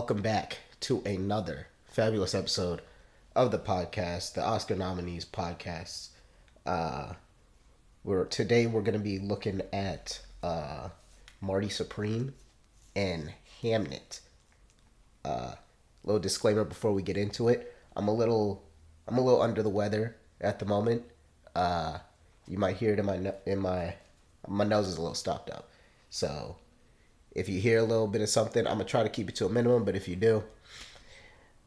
welcome back to another fabulous episode of the podcast, the Oscar nominees podcast. Today we're going to be looking at Marty Supreme and Hamnet. Little disclaimer before we get into it. I'm a little under the weather at the moment. You might hear it in my nose is a little stopped up. So if you hear a little bit of something, I'm gonna try to keep it to a minimum. But if you do,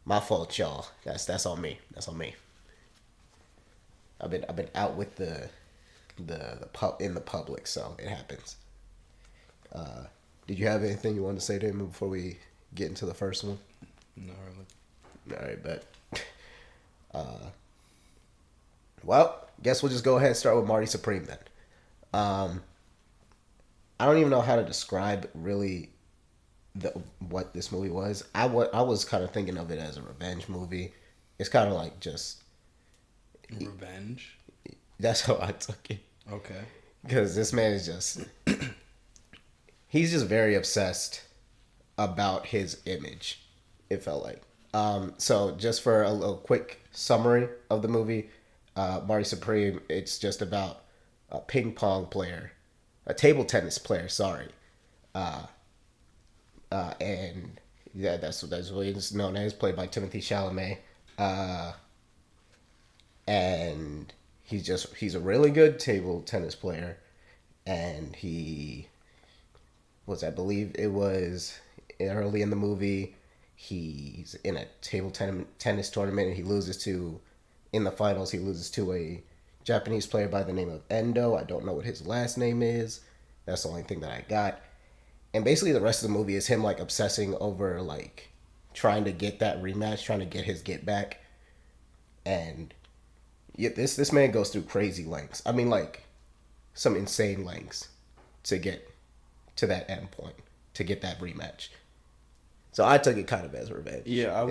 my fault, y'all. That's on me. That's on me. I've been out with the in the public, so it happens. Did you have anything you wanted to say to him before we get into the first one? Not really. All right, bet. Well, guess we'll just go ahead and start with Marty Supreme then. I don't even know how to describe really what this movie was. I was kind of thinking of it as a revenge movie. It's kind of like just... Revenge? That's how I took it. Okay. Because this man is just... he's just very obsessed about his image, it felt like. So just for a little quick summary of the movie, Marty Supreme, it's just about a table tennis player, sorry. And yeah, that's what he's known as, played by Timothée Chalamet. And he's a really good table tennis player. And I believe it was early in the movie, he's in a table tennis tournament and in the finals, he loses to a Japanese player by the name of Endo. I don't know what his last name is. That's the only thing that I got. And basically the rest of the movie is him like obsessing over like trying to get that rematch, trying to get his get back. And yeah, this man goes through crazy lengths. I mean, like some insane lengths to get to that end point, to get that rematch. So I took it kind of as revenge. Yeah, I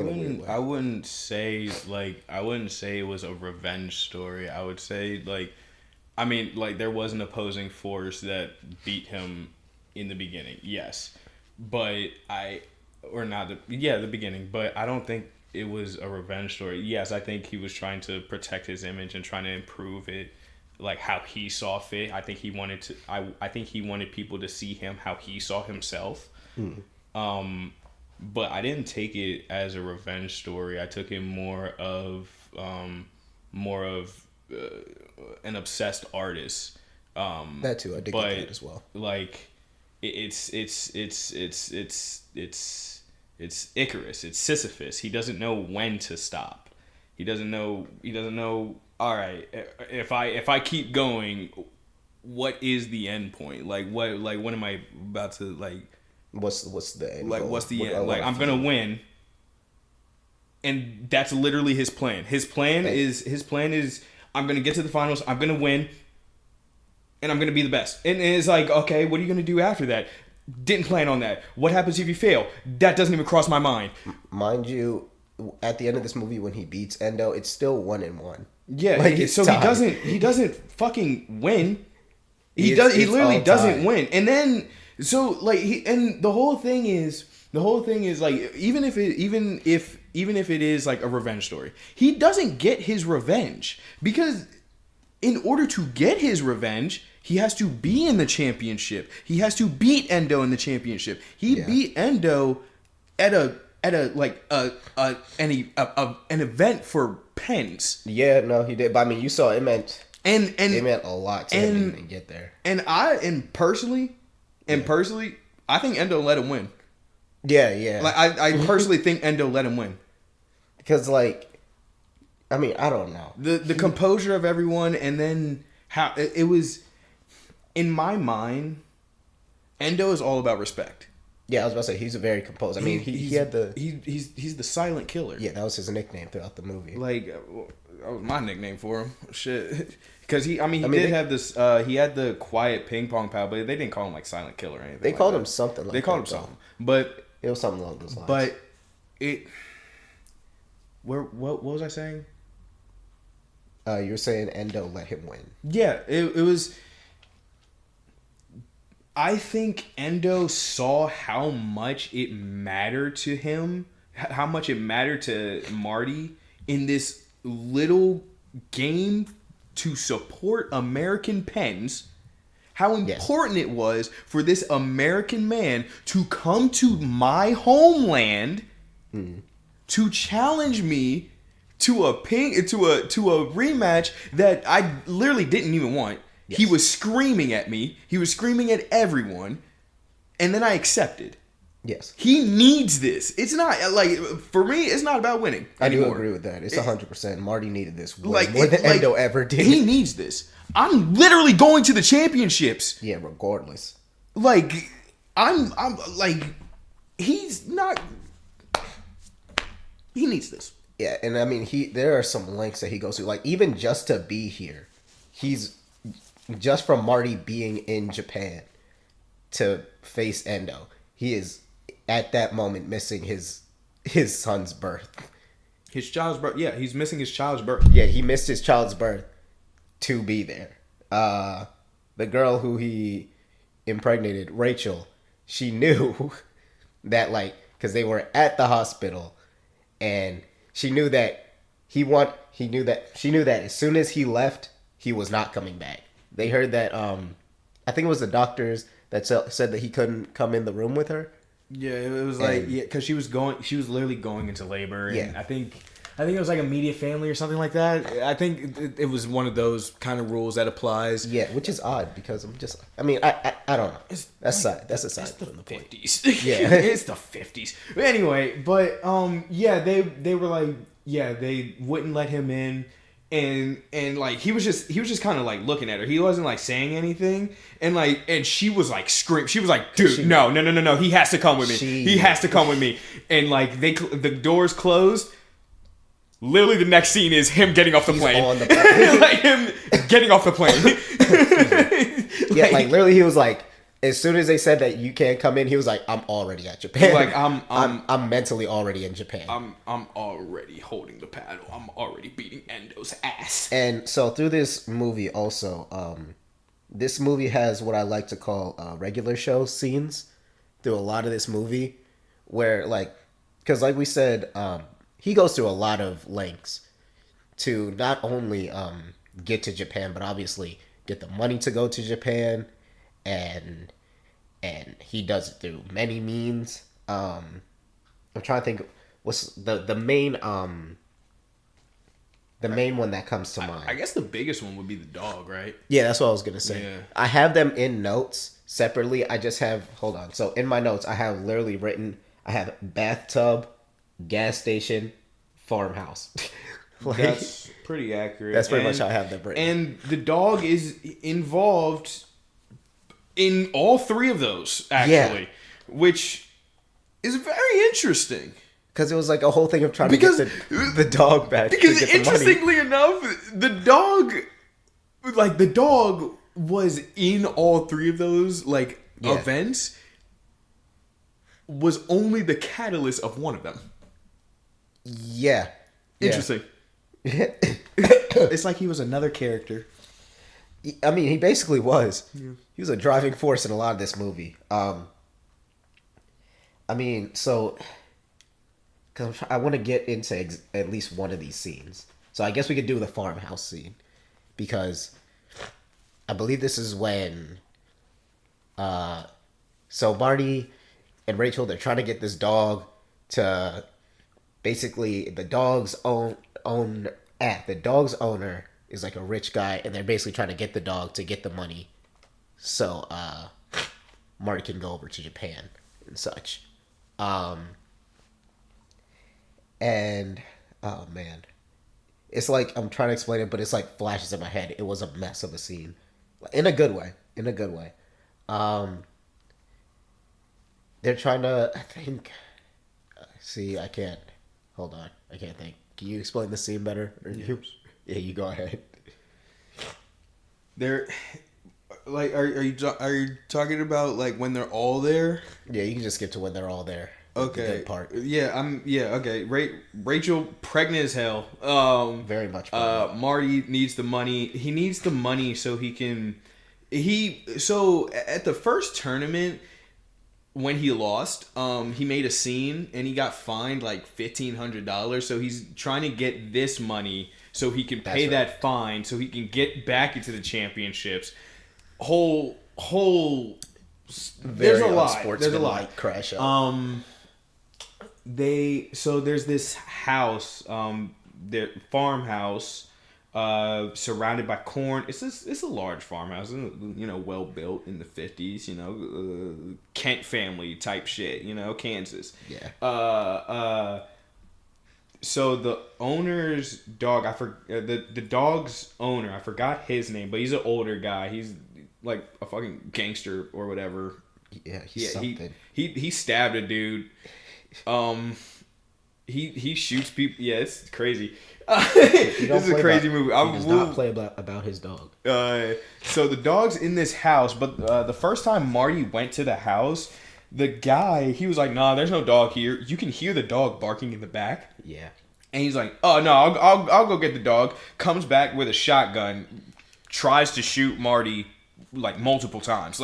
wouldn't say it was a revenge story. I would say there was an opposing force that beat him in the beginning. Yes. But the beginning, but I don't think it was a revenge story. Yes, I think he was trying to protect his image and trying to improve it like how he saw fit. I think he wanted people to see him how he saw himself. But I didn't take it as a revenge story. I took it more of an obsessed artist. That too, I did get that as well. Like it's Icarus. It's Sisyphus. He doesn't know when to stop. He doesn't know. All right, if I keep going, what is the end point? Like what am I about to like? What's the end? Like goal? What's the end? Like I'm gonna win, and that's literally his plan. His plan is I'm gonna get to the finals. I'm gonna win, and I'm gonna be the best. And it's like, okay, what are you gonna do after that? Didn't plan on that. What happens if you fail? That doesn't even cross my mind. Mind you, at the end of this movie, when he beats Endo, it's still 1-1. Yeah, like so he doesn't fucking win. He literally doesn't win, and then. So like the whole thing is like even if it is like a revenge story, he doesn't get his revenge because in order to get his revenge, he has to be in the championship. He has to beat Endo in the championship. He beat Endo at an event for pens. Yeah, no, he did. But I mean, you saw it meant it meant a lot to him to even get there. And personally, I think Endo let him win. Yeah. Like I personally think Endo let him win. Because like, I mean, I don't know. The composure of everyone, and then how it was in my mind. Endo is all about respect. Yeah, I was about to say he's a very composed. I mean, he's the silent killer. Yeah, that was his nickname throughout the movie. Like that was my nickname for him. Shit. Because he had the quiet ping pong pal, but they didn't call him like silent killer or anything. They called him something. They called him something, but it was something along those lines. But what was I saying? You were saying Endo let him win. Yeah, it was. I think Endo saw how much it mattered to him, how much it mattered to Marty in this little game to support American pens. How important it was for this American man to come to my homeland to challenge me to a rematch that I literally didn't even want. Yes. He was screaming at me. He was screaming at everyone. And then I accepted. Yes. He needs this. It's not, like, for me, it's not about winning anymore. I do agree with that. It's 100%. Marty needed this more than Endo ever did. He needs this. I'm literally going to the championships. Yeah, regardless. Like, I'm like, he's not, he needs this. Yeah, and I mean, there are some lengths that he goes through. Like, even just to be here, he's... Just from Marty being in Japan to face Endo, he is at that moment missing his son's birth. His child's birth. Yeah, he's missing his child's birth. Yeah, he missed his child's birth to be there. The girl who he impregnated, Rachel, she knew that, like, because they were at the hospital, and she knew that she knew that as soon as he left, he was not coming back. They heard that, I think it was the doctors that said that he couldn't come in the room with her. Yeah, it was like, because she was literally going into labor. And I think it was like a immediate family or something like that. I think it was one of those kind of rules that applies. Yeah, which is odd because I don't know. That's a side. It's the 50s. Yeah. It's the 50s. But anyway, they were like, they wouldn't let him in. And like he was just kind of like looking at her. He wasn't like saying anything. And she was like screaming. She was like, "Dude, no! He has to come with me. He has to come with me." And like the doors closed. Literally, the next scene is him getting off the plane. On the plane. Like him getting off the plane. Like literally, he was like, as soon as they said that you can't come in, he was like, "I'm already at Japan. Like I'm mentally already in Japan. I'm already holding the paddle. I'm already beating Endo's ass." And so through this movie, also, this movie has what I like to call regular show scenes. Through a lot of this movie, where because like we said, he goes through a lot of lengths to not only get to Japan, but obviously get the money to go to Japan. And he does it through many means. I'm trying to think what's the main one that comes to mind. I guess the biggest one would be the dog, right? Yeah, that's what I was gonna say. Yeah. I have them in notes separately. I just have So in my notes, I have literally written. I have bathtub, gas station, farmhouse. That's pretty accurate. That's pretty much how I have them written. And the dog is involved in all three of those, actually, which is very interesting. Because it was like a whole thing of trying to get the dog back. Because interestingly enough, the dog was in all three of those events. Was only the catalyst of one of them. Yeah. Interesting. It's like he was another character. I mean, he basically was. Yeah. He was a driving force in a lot of this movie. I mean, so... Because I want to get into at least one of these scenes. So I guess we could do the farmhouse scene. Because I believe this is when... So Marty and Rachel, they're trying to get this dog to... Basically, the dog's owner is like a rich guy, and they're basically trying to get the dog to get the money so Marty can go over to Japan and such. And oh man, it's like I'm trying to explain it, but it's like flashes in my head. It was a mess of a scene, in a good way. They're trying to, I think. See, I can't. Hold on, I can't think. Can you explain the scene better? Yeah, you go ahead. They're like, are you talking about like when they're all there? Yeah, you can just skip to when they're all there. Okay. The good part. Okay. Rachel pregnant as hell. Very much pregnant. Marty needs the money. He needs the money so he can So at the first tournament when he lost, he made a scene and he got fined like $1,500. So he's trying to get this money so he can pay that fine so he can get back into the championships. There's a lot. There's a lot. Crash out. There's this house, their farmhouse, surrounded by corn. It's a large farmhouse, well built in the 50s, Kent family type shit, Kansas. Yeah. So the owner's dog, the dog's owner, I forgot his name, but he's an older guy. He's like a fucking gangster or whatever. Yeah, he's something. He stabbed a dude. He shoots people. Yeah, it's crazy. This is a crazy movie. He does not play about his dog. So the dog's in this house, but the first time Marty went to the house, the guy, he was like, "Nah, there's no dog here. You can hear the dog barking in the back." Yeah. And he's like, "Oh no, I'll go get the dog." Comes back with a shotgun, tries to shoot Marty like multiple times.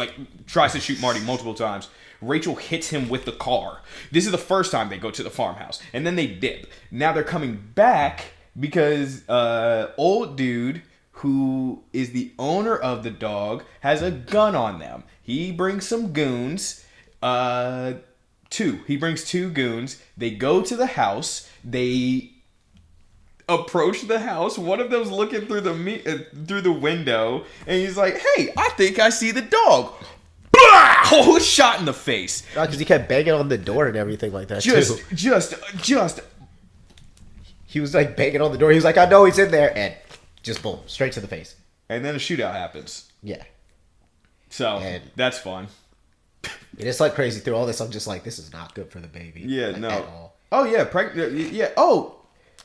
Rachel hits him with the car. This is the first time they go to the farmhouse, and then they dip. Now they're coming back because old dude who is the owner of the dog has a gun on them. He brings some goons. He brings two goons. They go to the house. They approach the house. One of them's looking through the window, and he's like, "Hey, I think I see the dog." Oh, shot in the face. Because he kept banging on the door and everything like that. Just. He was like banging on the door. He was like, "I know he's in there," and just boom, straight to the face. And then a shootout happens. Yeah. So that's fun. And it's like crazy through all this. I'm just like, this is not good for the baby. Yeah, like, no. At all. Oh yeah, yeah. Oh,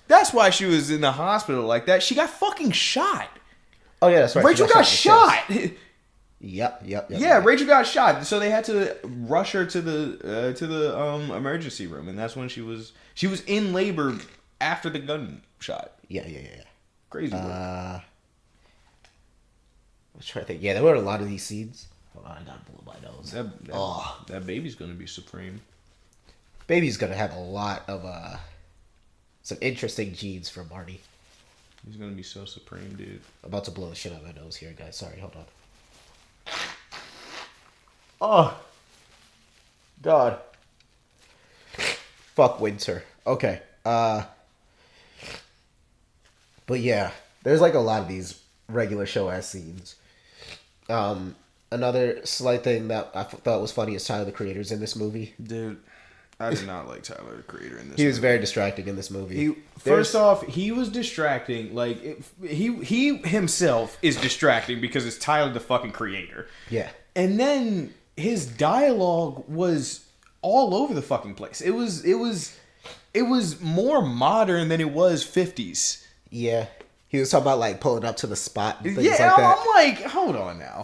that's why she was in the hospital like that. She got fucking shot. Oh yeah, that's right. Rachel got shot. Yep. Yeah, Rachel got shot, so they had to rush her to the emergency room, and that's when she was in labor after the gun shot. Yeah. Crazy work. I was trying to think. Yeah, there were a lot of these scenes. Hold on, I gotta blow my nose. That baby's gonna be supreme. Baby's gonna have a lot of some interesting genes from Marty. He's gonna be so supreme, dude. I'm about to blow the shit out of my nose here, guys. Sorry, hold on. Oh, God. Fuck winter. Okay. But yeah, there's like a lot of these regular show ass scenes. Another slight thing that I thought was funny is Tyler, the Creator's in this movie. Dude, I did not like Tyler, the Creator in this He was very distracting in this movie. First off, he was distracting. Like, he himself is distracting because it's Tyler, the fucking Creator. Yeah. And then his dialogue was all over the fucking place. It was more modern than it was 50s. Yeah. He was talking about like pulling up to the spot and things like that. I'm like, hold on now.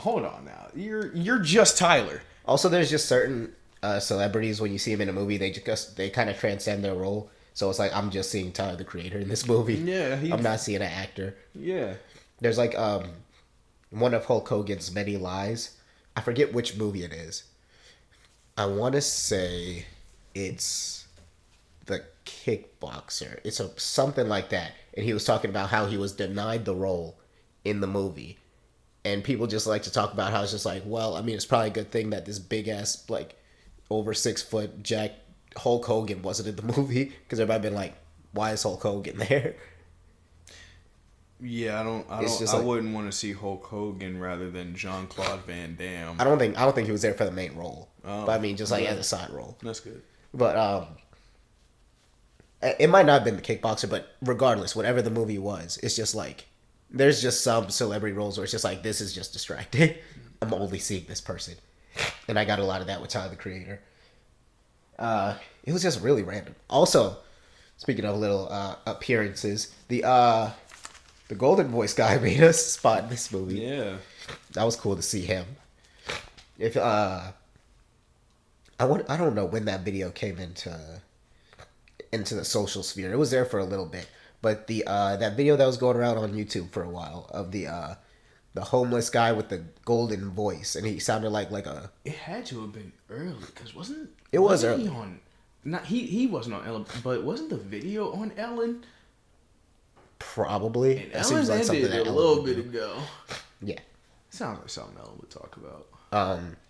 You're just Tyler. Also, there's just certain celebrities when you see them in a movie, they kind of transcend their role. So it's like I'm just seeing Tyler, the Creator, in this movie. Yeah, I'm not seeing an actor. Yeah. There's like one of Hulk Hogan's many lies. I forget which movie it is. I want to say it's The Kickboxer. It's something like that. And he was talking about how he was denied the role in the movie. And people just like to talk about how it's just like, well, I mean, it's probably a good thing that this big ass, like, over 6 foot Jack Hulk Hogan wasn't in the movie. Because everybody been like, why is Hulk Hogan there? Yeah, I wouldn't want to see Hulk Hogan rather than Jean-Claude Van Damme. I don't think he was there for the main role. But I mean, just like as a side role. That's good. But it might not have been The Kickboxer, but regardless, whatever the movie was, it's just like there's just some celebrity roles where it's just like this is just distracting. I'm only seeing this person, and I got a lot of that with Tyler, the Creator. It was just really random. Also, speaking of little appearances, the Golden Voice guy made a spot in this movie. Yeah, that was cool to see him. If I don't know when that video came into the social sphere. It was there for a little bit, but the that video that was going around on YouTube for a while of the the homeless guy with the golden voice, and he sounded like a. It had to have been early because It was wasn't he early. on? Not he wasn't on Ellen, but wasn't the video on Ellen? Probably. And That Ellen seems like something ended that a Ellen little would bit do. ago. Yeah. Sounds like something Ellen would talk about.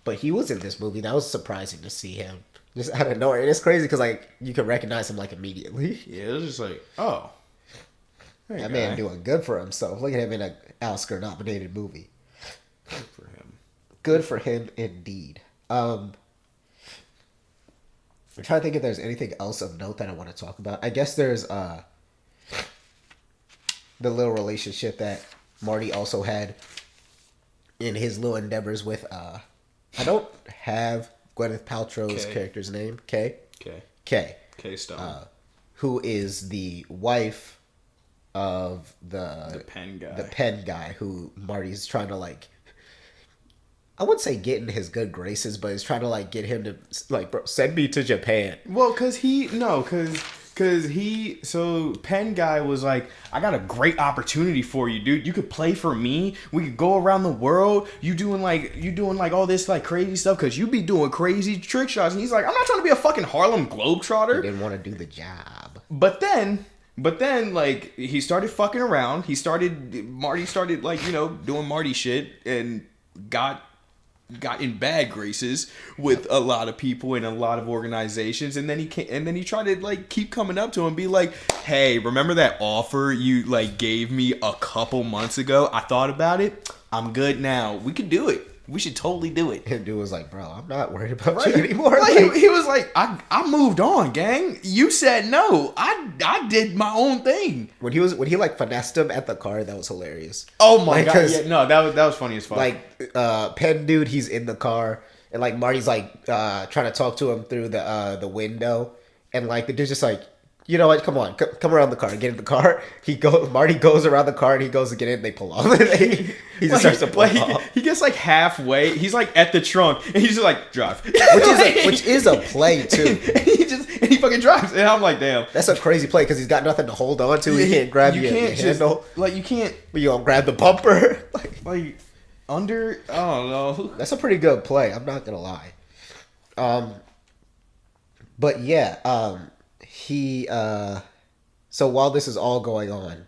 But he was in this movie. That was surprising to see him just out of nowhere. And it's crazy because like you can recognize him like immediately. Yeah, it was just like, oh, hey, That guy. man doing good for himself. Look at him in an Oscar-nominated movie. Good for him. Good for him indeed. I'm trying to think if there's anything else of note that I want to talk about. I guess there's the little relationship that Marty also had in his little endeavors with I don't have Gwyneth Paltrow's Kay. character's name. Kay? Okay. Kay. Okay, stop. Who is the wife of The pen guy. The pen guy who Marty's trying to like. I wouldn't say get in his good graces, but he's trying to like get him to like, bro, send me to Japan. Well, cause he so pen guy was like, I got a great opportunity for you, dude. You could play for me. We could go around the world. You doing like all this like crazy stuff because you be doing crazy trick shots. And he's like, I'm not trying to be a fucking Harlem He Globetrotter. didn't want to do the job. But then, like, he started fucking around. Marty started, like, you know, doing Marty shit and got in bad graces with a lot of people in a lot of organizations. And then he tried to, like, keep coming up to him and be like, hey, remember that offer you, like, gave me a couple months ago? I thought about it. I'm good now. We could do it. We should totally do it. And dude was like, bro, I'm not worried about you anymore. Like, Like, he was like, I moved on, gang. You said no. I did my own thing. when he like finessed him at the car, that was hilarious. Oh my Like, god! 'cause, Yeah, no, that was funny as fuck. like pen dude, he's in the car, and like Marty's like trying to talk to him through the window, and like the dude's just like, you know what? Come on, come around the car. Get in the car. Marty goes around the car and he goes to get in. And they pull off. He just starts to pull off. He gets like halfway. He's like at the trunk, and he's just like drive, Which is a play too. and he fucking drives, and I'm like, damn. That's a crazy play because he's got nothing to hold on to. He can't grab you. can't just handle. like you can't But you gonna grab the bumper. like under. I don't know. That's a pretty good play. I'm not gonna lie. But yeah, he. So while this is all going on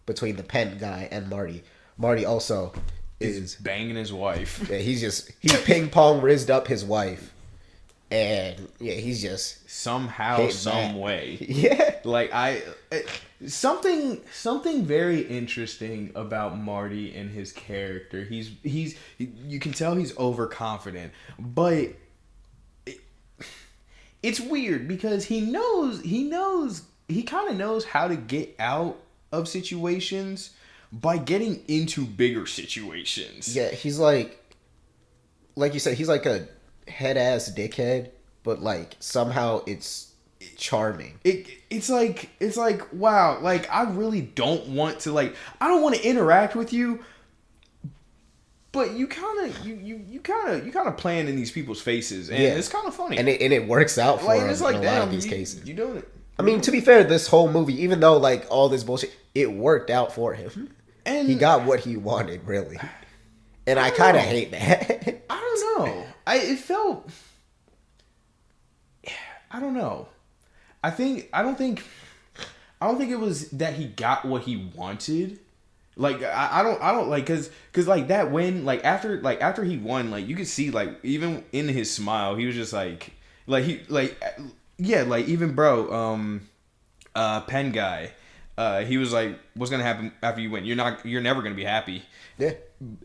between the pen guy and Marty also is Banging his wife. yeah, he ping pong rizzed up his wife, and yeah, he's just Somehow, Hate some that. way. yeah. Like something very interesting about Marty and his character. He's you can tell he's overconfident, but it's weird because he kind of knows how to get out of situations by getting into bigger situations. Yeah, he's like you said, he's like a head ass dickhead, but like somehow it's charming. It's like wow, like I really don't want to I don't want to interact with you, but you kind of playing in these people's faces, and it's kind of funny, and it works out for him it's like, in a lot damn, of these cases. you doing it. I mean, to be fair, this whole movie, even though like all this bullshit, it worked out for him, And he got what he wanted, really. And I kind of hate that. I don't know. I don't know. I don't think it was that he got what he wanted. Like I don't like cause like that win, like after he won, like you could see like even in his smile, he was just like even bro, pen guy, he was like, what's gonna happen after you win? You're never gonna be happy. Yeah.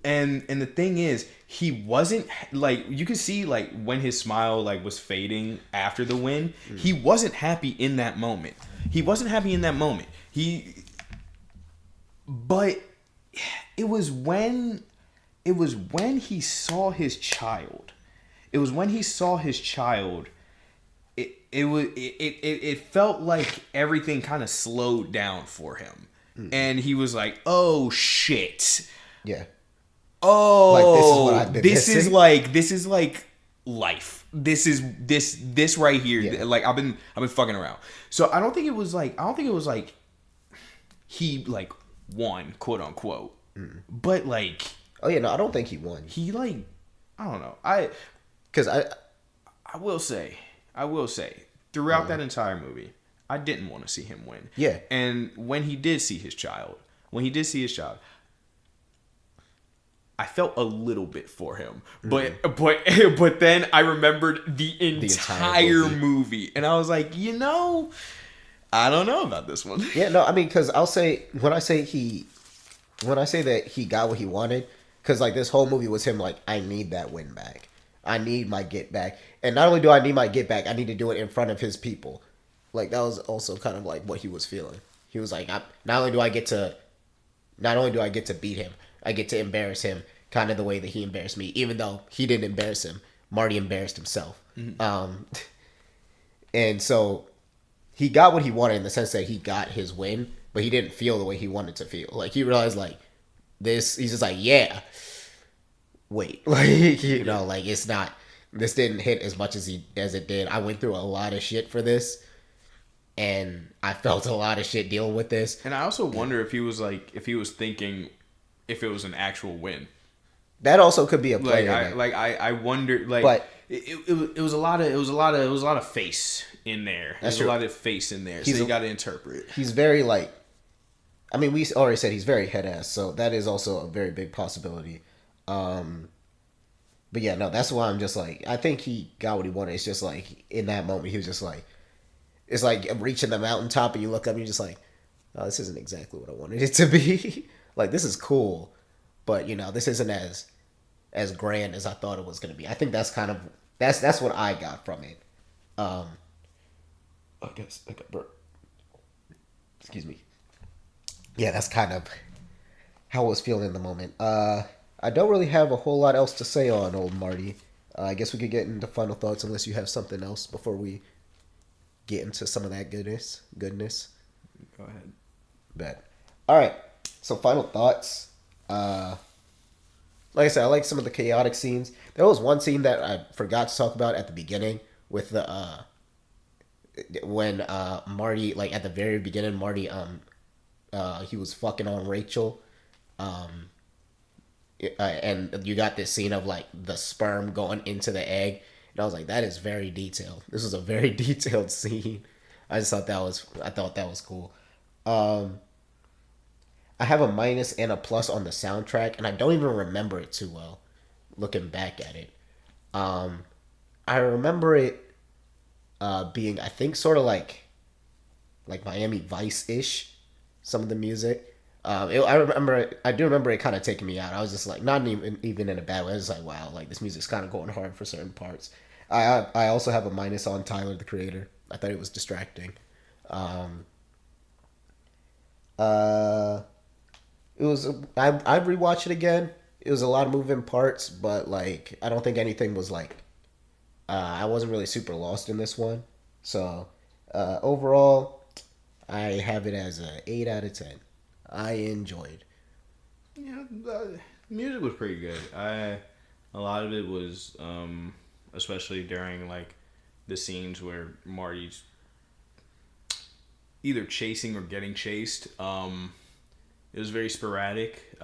And the thing is, he wasn't like, you could see like when his smile like was fading after the win, he wasn't happy in that moment. But it was when he saw his child. It felt like everything kind of slowed down for him. And he was like, oh shit. Yeah. Oh, Like, this is what I've been this missing. is like life. This is this right here. Yeah. Like I've been fucking around. So I don't think it was like he like won, quote unquote. But like Oh yeah, no, I don't think he won. He like, I don't know. Because I will say, throughout that entire movie, I didn't want to see him win. Yeah. And when he did see his child, I felt a little bit for him. But then I remembered the entire movie. And I was like, I don't know about this one. Yeah, no, I mean, because when I say that he got what he wanted, because like this whole movie was him like, I need that win back. I need my get back. And not only do I need my get back, I need to do it in front of his people. Like that was also kind of like what he was feeling. He was like, not only do I get to beat him, I get to embarrass him kind of the way that he embarrassed me. Even though he didn't embarrass him, Marty embarrassed himself. Mm-hmm. And so he got what he wanted in the sense that he got his win, but he didn't feel the way he wanted to feel. Like he realized like this, he's just like, yeah, wait, like like it's not. This didn't hit as much as it did. I went through a lot of shit for this, and I felt a lot of shit dealing with this. And I also wonder if he was thinking if it was an actual win. That also could be a play. I wonder but it was a lot of face in there. There's a lot of face in there. So you got to interpret. He's very like, I mean, we already said he's very head ass, so that is also a very big possibility. But yeah, no, that's why I'm just like, I think he got what he wanted. It's just like in that moment he was just like, it's like reaching the mountaintop and you look up and you're just like, oh, this isn't exactly what I wanted it to be. Like this is cool, but this isn't as grand as I thought it was going to be. I think that's kind of that's what I got from it. I guess I got burped. Excuse me. Yeah, that's kind of how I was feeling in the moment. I don't really have a whole lot else to say on old Marty. I guess we could get into final thoughts unless you have something else before we get into some of that goodness. Go ahead. Bet. All right. So final thoughts. Like I said, I like some of the chaotic scenes. There was one scene that I forgot to talk about at the beginning with the when Marty, like at the very beginning, Marty he was fucking on Rachel. And you got this scene of like the sperm going into the egg, and I was like, that is very detailed. This was a very detailed scene. I thought that was cool. I have a minus and a plus on the soundtrack, and I don't even remember it too well looking back at it. I remember it being, I think, sort of like Miami Vice-ish, some of the music. I do remember it kind of taking me out. I was just like, not even in a bad way. I was like, wow, like this music's kind of going hard for certain parts. I also have a minus on Tyler, the Creator. I thought it was distracting. It was. I'd rewatch it again. It was a lot of moving parts, but like I don't think anything was like. I wasn't really super lost in this one, so overall, I have it as a 8 out of 10. I enjoyed. Yeah, the music was pretty good. A lot of it was, especially during like the scenes where Marty's either chasing or getting chased. It was very sporadic,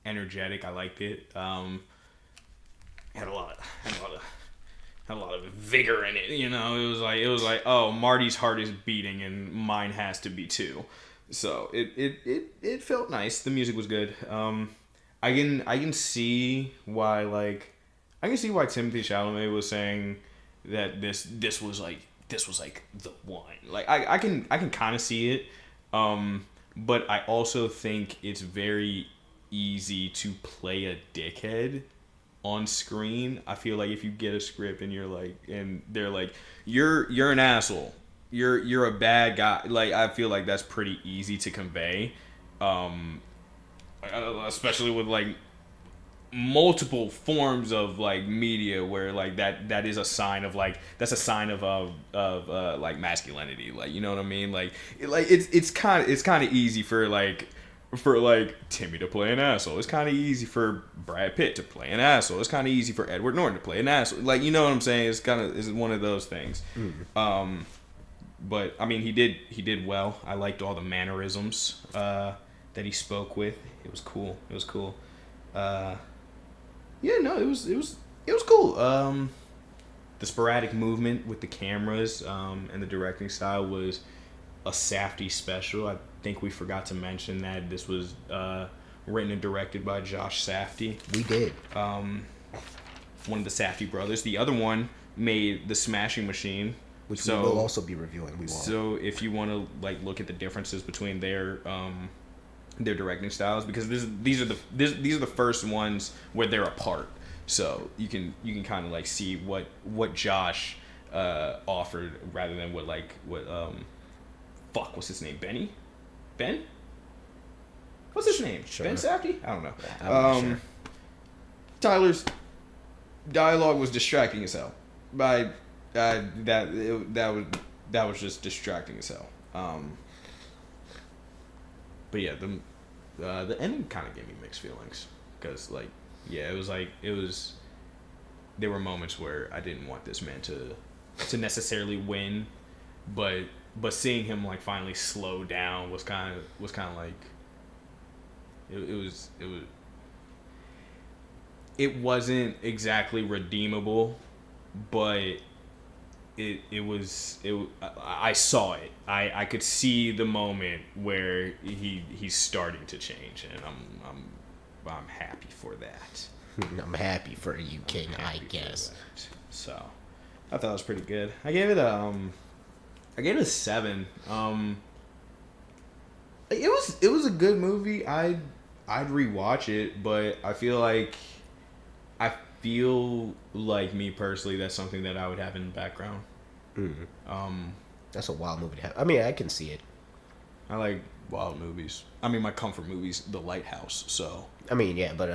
energetic. I liked it. Had a lot of vigor in it. It was like, oh, Marty's heart is beating and mine has to be too. So it felt nice. The music was good. I can see why Timothée Chalamet was saying that this was like the one. Like I can kind of see it. But I also think it's very easy to play a dickhead on screen. I feel like if you get a script and they're like, you're an asshole. You're a bad guy. Like I feel like that's pretty easy to convey, especially with like multiple forms of like media where like that is a sign of like that's a sign of like masculinity. Like you know what I mean? Like it's kind of easy for Timmy to play an asshole. It's kind of easy for Brad Pitt to play an asshole. It's kind of easy for Edward Norton to play an asshole. Like you know what I'm saying? It's one of those things. Mm. But I mean, he did well. I liked all the mannerisms that he spoke with. It was cool. Yeah, no, it was cool. The sporadic movement with the cameras and the directing style was a Safdie special. I think we forgot to mention that this was written and directed by Josh Safdie. We did. One of the Safdie brothers. The other one made The Smashing Machine, which we will also be reviewing. We will. So if you want to like look at the differences between their directing styles, because these are the first ones where they're apart. So you can kind of like see what Josh offered rather than what what's his name? Ben? What's his name? Sure. Ben Safdie? I don't know. I'm not sure. Tyler's dialogue was distracting as hell. That was just distracting as hell. But yeah, the ending kind of gave me mixed feelings because there were moments where I didn't want this man to necessarily win, but seeing him like finally slow down was kind of like it wasn't exactly redeemable, but I saw it. I could see the moment where he's starting to change, and I'm happy for that. I'm happy for you, King. I guess. So, I thought it was pretty good. I gave it a 7. It was a good movie. I'd rewatch it, but I feel like me personally, that's something that I would have in the background. Mm-hmm. That's a wild movie to have. I mean, I can see it. I like wild movies. I mean, my comfort movie's The Lighthouse. So I mean, yeah, but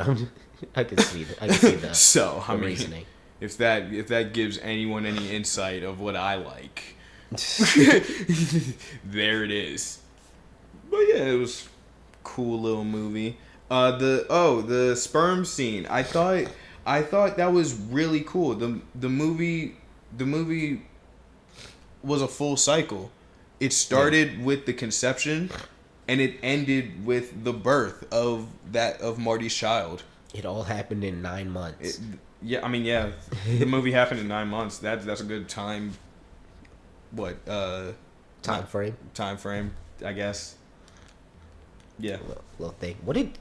I can see the so the reasoning. If that gives anyone any insight of what I like, there it is. But yeah, it was a cool little movie. The sperm scene. I thought that was really cool. The movie was a full cycle. It started with the conception, and it ended with the birth of Marty's child. It all happened in 9 months. The movie happened in 9 months. That's a good time. Time frame, I guess. Yeah. Little thing. What did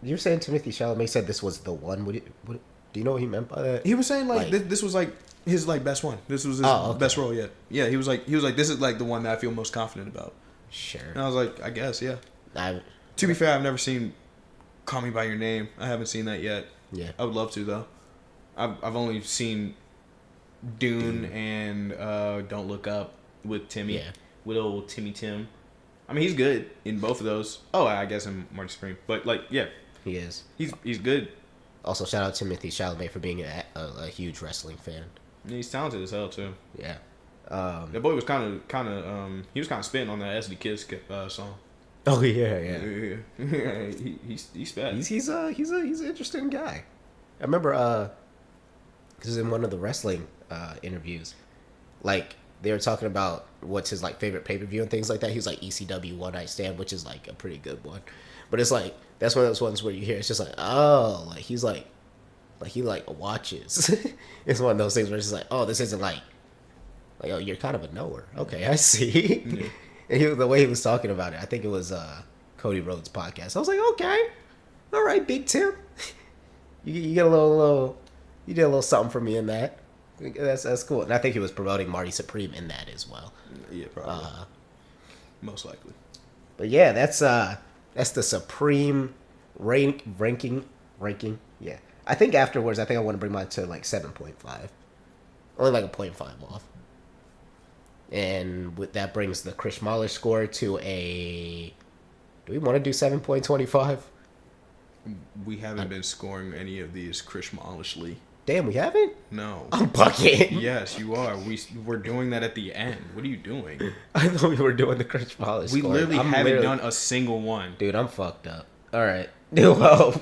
you were saying? Timothy Chalamet said this was the one. What do you know what he meant by that? He was saying this was like his like best one. This was his best role yet. Yeah, he was like this is like the one that I feel most confident about. Sure. And I was like, I guess, yeah. To be fair, I've never seen Call Me by Your Name. I haven't seen that yet. Yeah. I would love to though. I've only seen Dune and Don't Look Up with Timmy. Yeah. With old Timmy Tim. I mean, he's good in both of those. Oh, I guess in Marty Supreme. But like, yeah. He is. He's good. Also, shout out to Timothy Chalamet for being a huge wrestling fan. And he's talented as hell too. Yeah. That boy was kind of he was kind of spitting on that SD Kids song. Oh yeah. He's bad. He's an interesting guy. I remember because in one of the wrestling interviews, like they were talking about what's his like favorite pay-per-view and things like that. He was like ECW One Night Stand, which is like a pretty good one. But it's like that's one of those ones where you hear it's just like, oh, like he's like he like watches. It's one of those things where it's just like, oh, this isn't like oh, you're kind of a knower. Okay, I see. Yeah. And the way he was talking about it, I think it was Cody Rhodes' podcast. I was like, okay, all right, Big Tim, you get a little you did a little something for me in that. That's cool. And I think he was promoting Marty Supreme in that as well. Yeah, probably. Most likely. But yeah, that's the Supreme ranking. Yeah, I think afterwards, I want to bring mine to like 7.5, only like a 0.5 off. And that brings the Chrishmolish score to a. Do we want to do 7.25? We haven't been scoring any of these Chrishmolishly. Damn, we haven't? No. I'm bucking. Yes, you are. We're doing that at the end. What are you doing? I thought we were doing the Chrishmolish score. We literally haven't done a single one. Dude, I'm fucked up. All right. Well.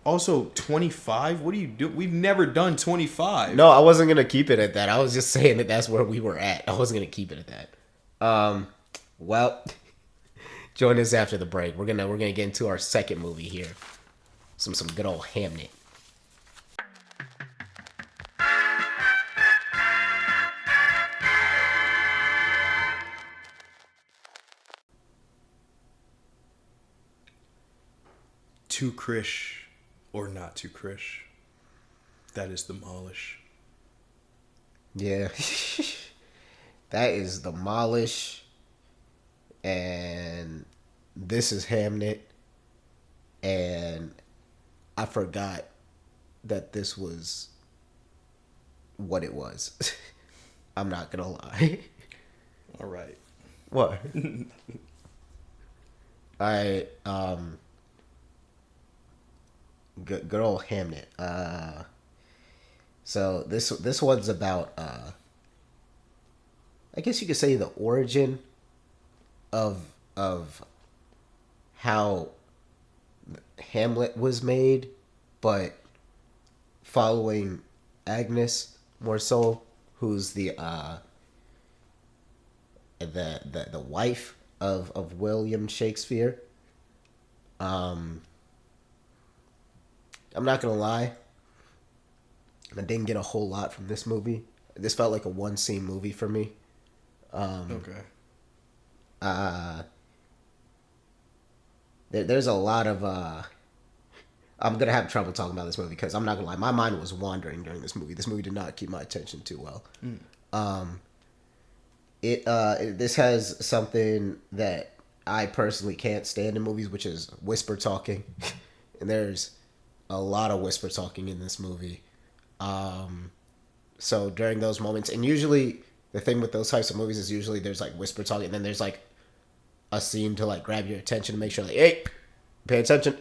Also, 25? What do you do? We've never done 25. No, I wasn't going to keep it at that. I was just saying that that's where we were at. I wasn't going to keep it at that. Well, join us after the break. We're gonna get into our second movie here. some good old Hamnet. To Krish or not to Krish, that is demolish. Yeah. That is Demolish. And this is Hamnet. And I forgot that this was what it was. I'm not gonna lie. All right. What? Alright, good old Hamnet. So this one's about I guess you could say the origin of how Hamlet was made, but following Agnes more so, who's the wife of William Shakespeare. I'm not gonna lie, I didn't get a whole lot from this movie. This felt like a one scene movie for me. Okay. There's a lot of I'm gonna have trouble talking about this movie because I'm not gonna lie, my mind was wandering during this movie. This movie did not keep my attention too well. This has something that I personally can't stand in movies, which is whisper talking. And there's a lot of whisper talking in this movie. So during those moments, and usually the thing with those types of movies is usually there's like whisper talking, and then there's like a scene to like grab your attention and make sure like, hey, pay attention.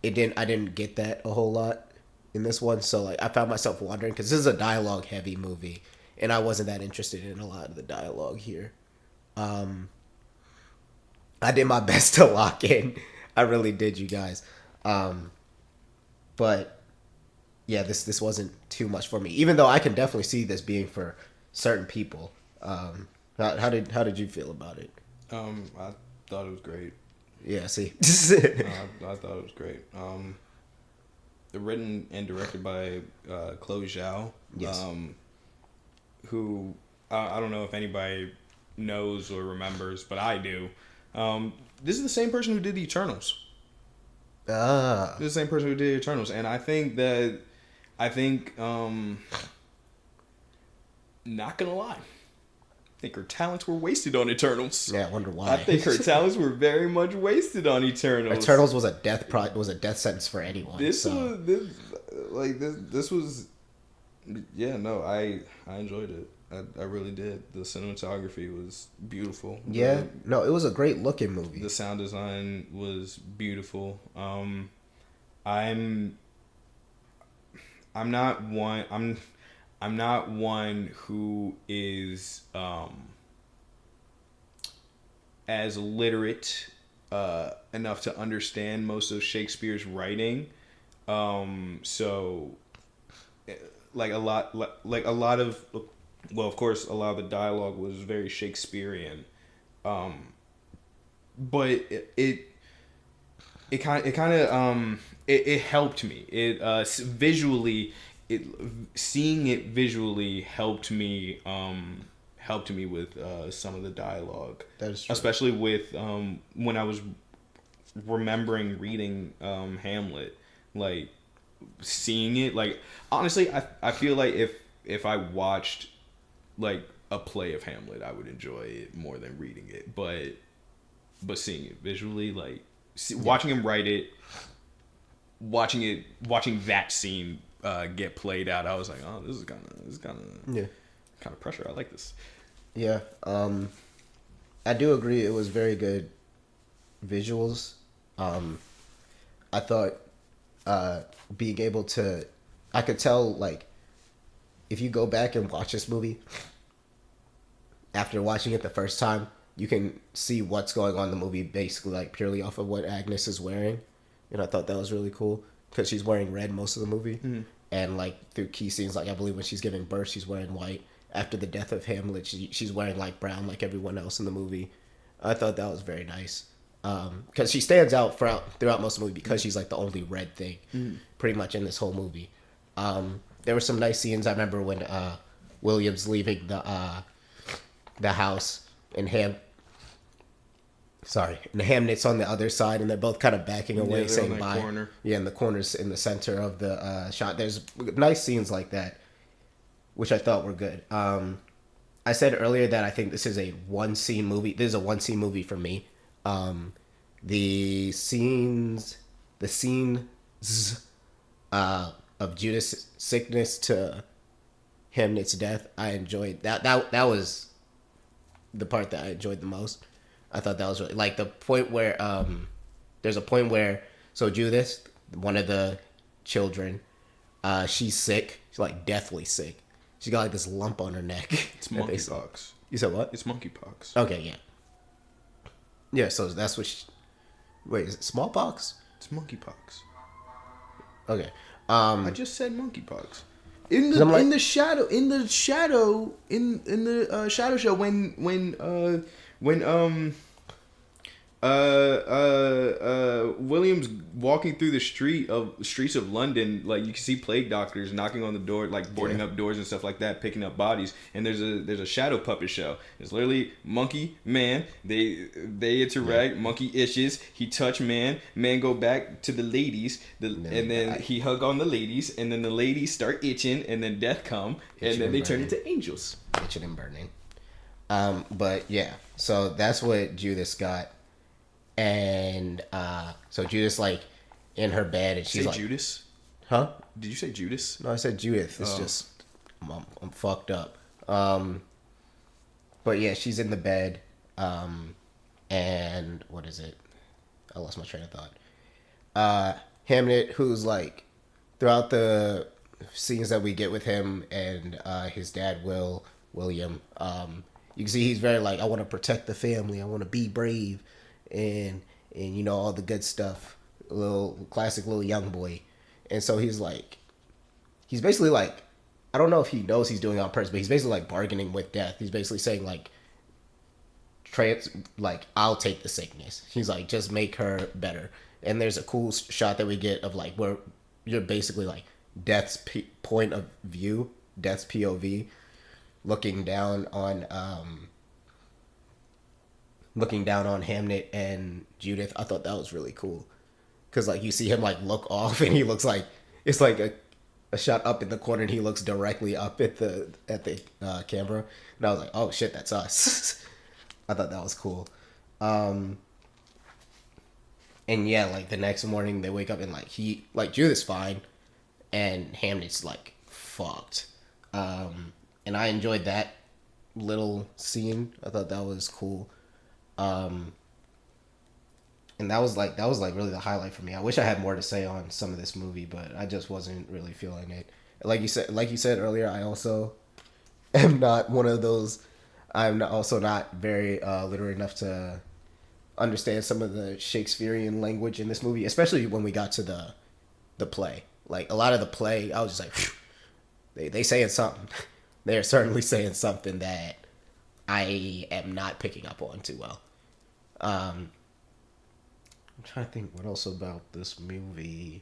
I didn't get that a whole lot in this one, so like I found myself wondering because this is a dialogue heavy movie, and I wasn't that interested in a lot of the dialogue here. I did my best to lock in. I really did, you guys. But yeah, this wasn't too much for me. Even though I can definitely see this being for certain people. How did you feel about it? I thought it was great. Yeah, see. I thought it was great. Written and directed by Chloe Zhao. Yes. Who I don't know if anybody knows or remembers, but I do. This is the same person who did the Eternals. This is the same person who did the Eternals, and I think not gonna lie, I think her talents were wasted on Eternals. Yeah, I wonder why. I think her talents were very much wasted on Eternals. Eternals was a death sentence for anyone. This was yeah, no, I enjoyed it. I really did. The cinematography was beautiful. Yeah, no, it was a great looking movie. The sound design was beautiful. I'm not one who is as literate enough to understand most of Shakespeare's writing. So like a lot of, well, of course, a lot of the dialogue was very Shakespearean, but it helped me. Seeing it visually helped me with some of the dialogue. That is true. Especially with when I was remembering reading Hamlet, like seeing it. Like honestly, I feel like if I watched like a play of Hamlet, I would enjoy it more than reading it. But seeing it visually, like watching him write it, watching that scene get played out, I was like, oh, this is kind of pressure. I like this. Yeah, I do agree. It was very good visuals. I thought being able to, I could tell like if you go back and watch this movie after watching it the first time, you can see what's going on in the movie basically like purely off of what Agnes is wearing, and I thought that was really cool because she's wearing red most of the movie. Mm-hmm. And like through key scenes, like I believe when she's giving birth, she's wearing white. After the death of Hamlet, she's wearing like brown, like everyone else in the movie. I thought that was very nice. because she stands out throughout most of the movie because she's like the only red thing, pretty much in this whole movie. There were some nice scenes. I remember when William's leaving the house and Hamnet's on the other side, and they're both kind of backing away, saying bye. Corner. Yeah, and the corner's in the center of the shot. There's nice scenes like that, which I thought were good. I said earlier that I think this is a one-scene movie. This is a one-scene movie for me. The scenes of Judas' sickness to Hamnet's death, I enjoyed. That was the part that I enjoyed the most. I thought that was really, like the point where there's a point where Judith, one of the children, she's sick. She's like deathly sick. She got like this lump on her neck. It's monkeypox. You said what? It's monkeypox. Okay, yeah. Yeah, so that's what wait, is it smallpox? It's monkeypox. Okay. I just said monkeypox. In the shadow show when William's walking through the streets of London, like you can see plague doctors knocking on the door, like boarding up doors and stuff like that, picking up bodies. And there's a shadow puppet show. It's literally monkey, man. They interact. Monkey itches. He touch man. Man go back to the ladies. And then he hug on the ladies. And then the ladies start itching. And then death come. And then they turn into angels. Itching and burning. But yeah, so that's what Judas got. And so Judas like in her bed, and she's like, Judas? Huh? Did you say Judas? No, I said Judith. It's just I'm fucked up. But yeah, she's in the bed. And what is it? I lost my train of thought. Hamnet, who's like throughout the scenes that we get with him and his dad William, you can see he's very like, I want to protect the family. I want to be brave. And you know, all the good stuff, classic little young boy. And so he's basically like, I don't know if he knows he's doing it on purpose, but he's basically like bargaining with death. He's basically saying like, I'll take the sickness. He's like, just make her better. And there's a cool shot that we get of like where you're basically like death's point of view, death's POV, looking down on Hamnet and Judith. I thought that was really cool, because like you see him like look off, and he looks like it's like a shot up in the corner, and he looks directly up at the camera, and I was like, oh shit, that's us. I thought that was cool. And yeah, like the next morning they wake up and like Judith's fine, and Hamnet's like fucked. And I enjoyed that little scene. I thought that was cool. And that was really the highlight for me. I wish I had more to say on some of this movie, but I just wasn't really feeling it. Like you said earlier, I also am not one of those. I'm also not very literate enough to understand some of the Shakespearean language in this movie, especially when we got to the play. Like a lot of the play, I was just like, they saying something. They're certainly saying something that I am not picking up on too well. I'm trying to think what else about this movie.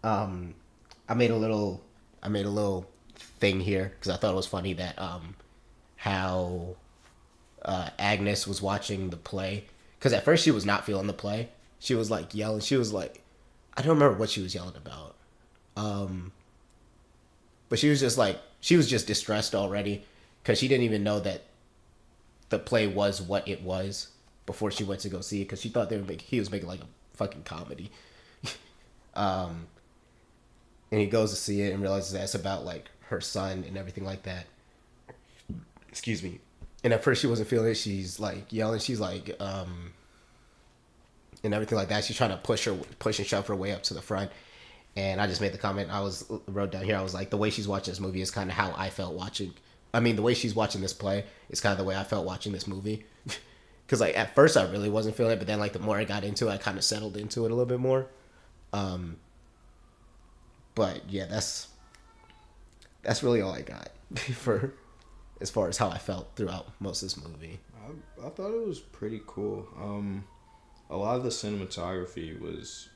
I made a little thing here because I thought it was funny that how Agnes was watching the play, because at first she was not feeling the play. She was like yelling. She was like, I don't remember what she was yelling about. But she was just distressed already, because she didn't even know that the play was what it was before she went to go see it, because she thought he was making like a fucking comedy. And he goes to see it and realizes that it's about like her son and everything like that. Excuse me. And at first she wasn't feeling it. She's like yelling. She's like, and everything like that. She's trying to push and shove her way up to the front. And I just made the comment. Wrote down here. I was like, the way she's watching this movie is kind of how I felt watching. I mean, the way she's watching this play is kind of the way I felt watching this movie. Because like at first I really wasn't feeling it, but then like the more I got into it, I kind of settled into it a little bit more. But yeah, that's really all I got for as far as how I felt throughout most of this movie. I thought it was pretty cool. a lot of the cinematography was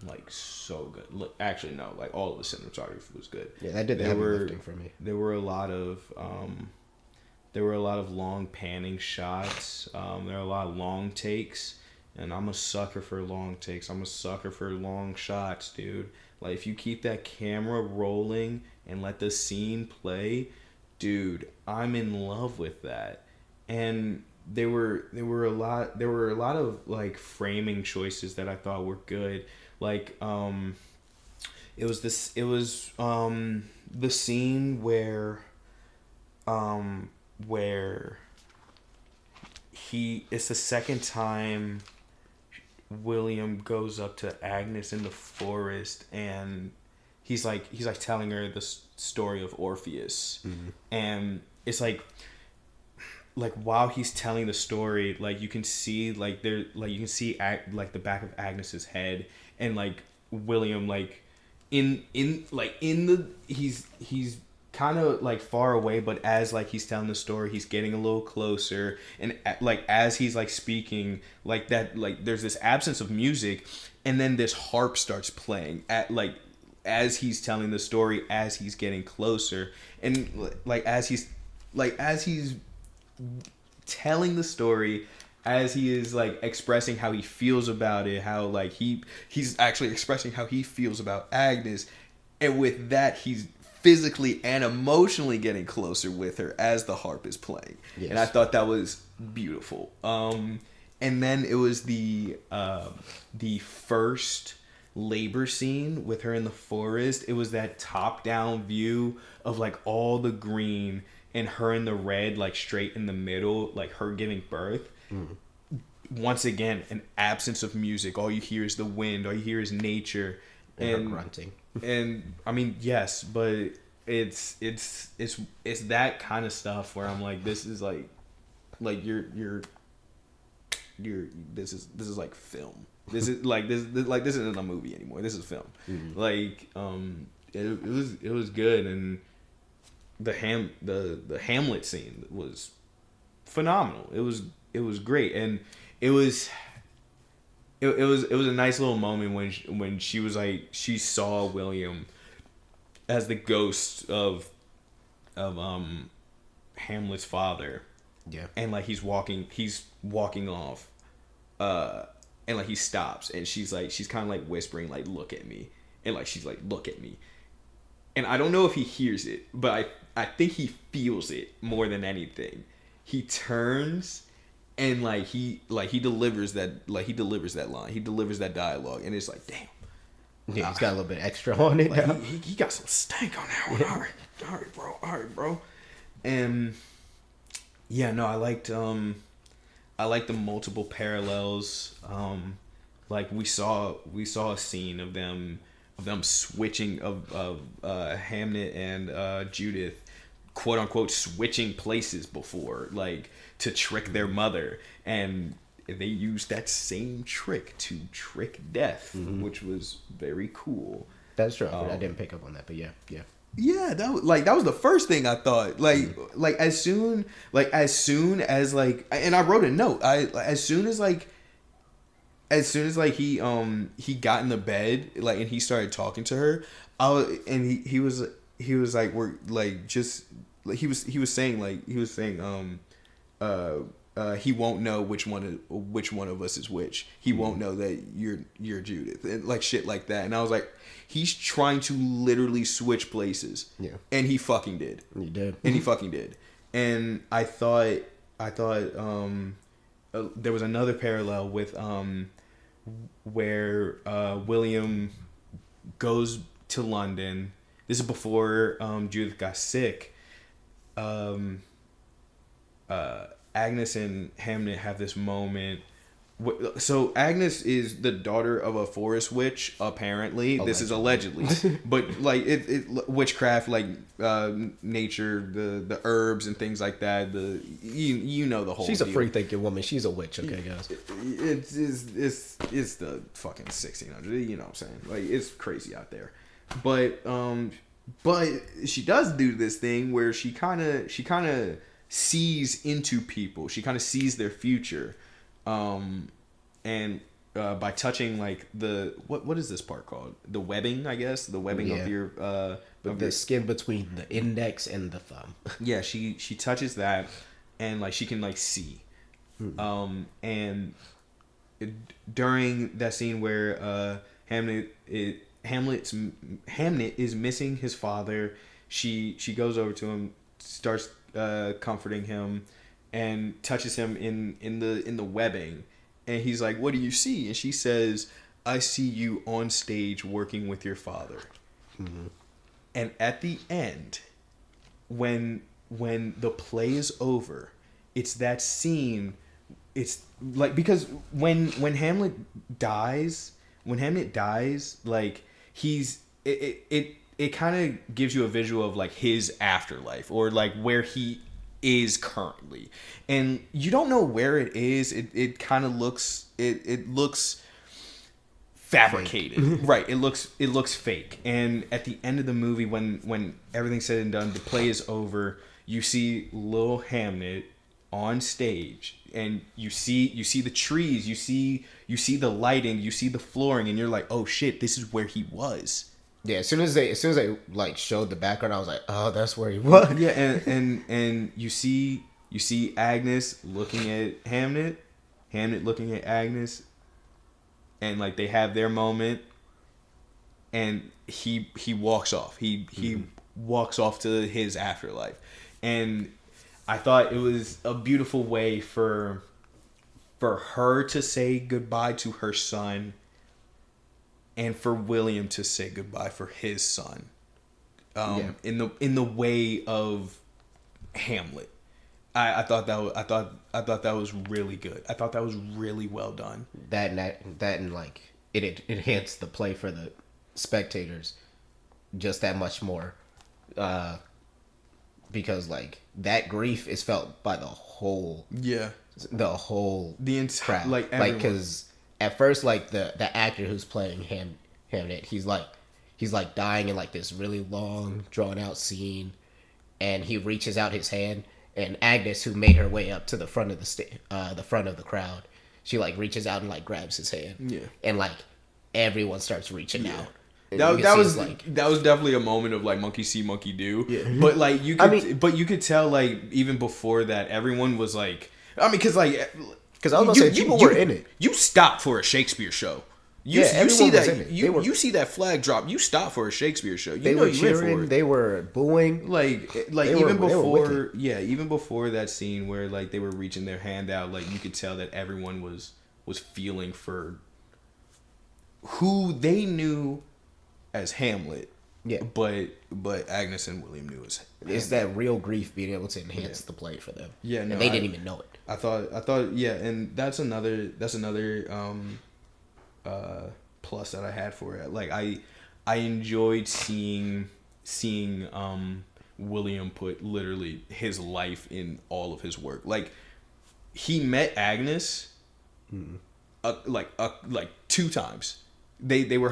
like so good. Look, actually, no, like all of the cinematography was good. Yeah, that did the heavy lifting for me. There were a lot of long panning shots. There were a lot of long takes, and I'm a sucker for long takes. I'm a sucker for long shots, dude. Like if you keep that camera rolling and let the scene play, dude, I'm in love with that. And there were a lot of like framing choices that I thought were good. Like it was the scene where it's the second time William goes up to Agnes in the forest, and he's like telling her the story of Orpheus. Mm-hmm. And it's like while he's telling the story, like you can see like the back of Agnes's head, and like William like in the he's kind of like far away, but as like he's telling the story, he's getting a little closer, and like as he's like speaking like that, like there's this absence of music, and then this harp starts playing at like as he's telling the story, as he's getting closer, and like as he's telling the story, as he is like expressing how he feels about it, how like he's actually expressing how he feels about Agnes, and with that he's physically and emotionally getting closer with her as the harp is playing. Yes. And I thought that was beautiful. And then it was the first labor scene with her in the forest. It was that top down view of like all the green and her in the red, like straight in the middle, like her giving birth. Mm. Once again, an absence of music. All you hear is the wind. All you hear is nature. And her grunting. And I mean, yes, but it's that kind of stuff where I'm like, this is like you're this is like film. This is like this isn't a movie anymore. This is film. Mm-hmm. Like it was good, and the Hamlet scene was phenomenal. It was great, and it was a nice little moment when she was like, she saw William as the ghost of Hamlet's father. Yeah. And like he's walking off, and like he stops, and she's kind of like whispering like, look at me, and like she's like, look at me, and I don't know if he hears it, but I think he feels it more than anything. He turns. And like he delivers that line. He delivers that dialogue, and it's like, damn. Yeah, he's got a little bit extra on it. Like, he got some stank on that one. Yeah. All right, bro. And yeah, no, I liked the multiple parallels. Like we saw a scene of them switching of Hamnet and Judith, quote unquote, switching places before, like, to trick their mother, and they used that same trick to trick Death, mm-hmm. which was very cool. That's true. I didn't pick up on that, but yeah. Yeah, that was the first thing I thought. Like as soon as like, and I wrote a note. As soon as he got in the bed, like, and he started talking to her, he was like, we're like, just like he was saying he won't know which one of us is which. He won't know that you're Judith, and like shit like that. And I was like, he's trying to literally switch places. Yeah. And he fucking did. He did. And he fucking did. And I thought there was another parallel with where William goes to London. This is before Judith got sick. Agnes and Hamnet have this moment. So Agnes is the daughter of a forest witch, apparently. This is allegedly. But like it witchcraft, like nature, the herbs and things like that. You know the whole She's deal. A free thinking woman. She's a witch, okay, guys. It's the fucking 1600s, you know what I'm saying? Like, it's crazy out there. But she does do this thing where she kind of sees into people. She kind of sees their future. and by touching like what is this part called? The webbing, I guess. The webbing of your the skin between the index and the thumb. Yeah, she touches that, and like she can like see, and during that scene where Hamnet is missing his father, she goes over to him, starts comforting him, and touches him in the webbing, and he's like, "What do you see?" And she says, "I see you on stage working with your father." Mm-hmm. And at the end, when the play is over, it's that scene. It's like, because when Hamlet dies, like it kind of gives you a visual of like his afterlife, or like where he is currently, and you don't know where it is. It kind of looks it looks fabricated. Right, it looks fake. And at the end of the movie, when everything's said and done, the play is over, you see little Hamnet on stage, and you see the trees, you see the lighting, you see the flooring, and you're like, oh shit, this is where he was. Yeah, as soon as they like showed the background, I was like, oh, that's where he was. Yeah, and you see Agnes looking at Hamnet looking at Agnes, and like they have their moment, and he walks off. He walks off to his afterlife. And I thought it was a beautiful way for her to say goodbye to her son, and for William to say goodbye for his son. In the way of Hamlet. I thought that was really good. I thought that was really well done. That and like it enhanced the play for the spectators just that much more, because like that grief is felt by the whole the entire crowd. Like because at first, like the actor who's playing Hamnet, he's like dying in like this really long drawn out scene, and he reaches out his hand. And Agnes, who made her way up to the front of the front of the crowd, she like reaches out and like grabs his hand. Yeah. And like everyone starts reaching out. That was definitely a moment of like monkey see, monkey do. Yeah. But like you could tell like even before that, everyone was like, because I was gonna say people were in it. You stopped for a Shakespeare show. You see that you see that flag drop. You stop for a Shakespeare show. They were cheering. They were booing. Even before that scene where like they were reaching their hand out, like you could tell that everyone was feeling for who they knew as Hamlet. Yeah. But Agnes and William knew as Hamlet. It's that real grief being able to enhance the play for them. Yeah. No, and they didn't even know it. I thought yeah, and that's another plus that I had for it. Like I enjoyed seeing William put literally his life in all of his work. Like he met Agnes like 2 times. They were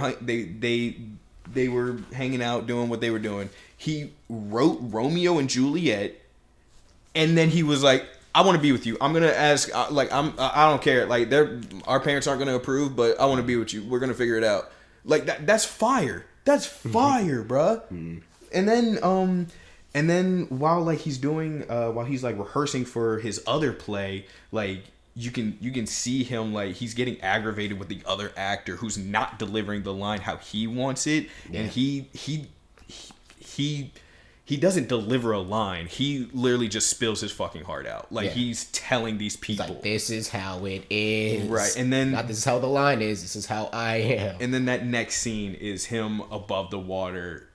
hanging out doing what they were doing. He wrote Romeo and Juliet, and then he was like, I want to be with you. I'm gonna ask. I don't care. Like, our parents aren't gonna approve, but I want to be with you. We're gonna figure it out. Like that. That's fire. That's fire, bruh. And then while like he's doing, while he's like rehearsing for his other play, like you can see him like he's getting aggravated with the other actor who's not delivering the line how he wants it, and he doesn't deliver a line. He literally just spills his fucking heart out. Like he's telling these people, like, this is how it is. Right. And then not this is how the line is. This is how I am. And then that next scene is him above the water,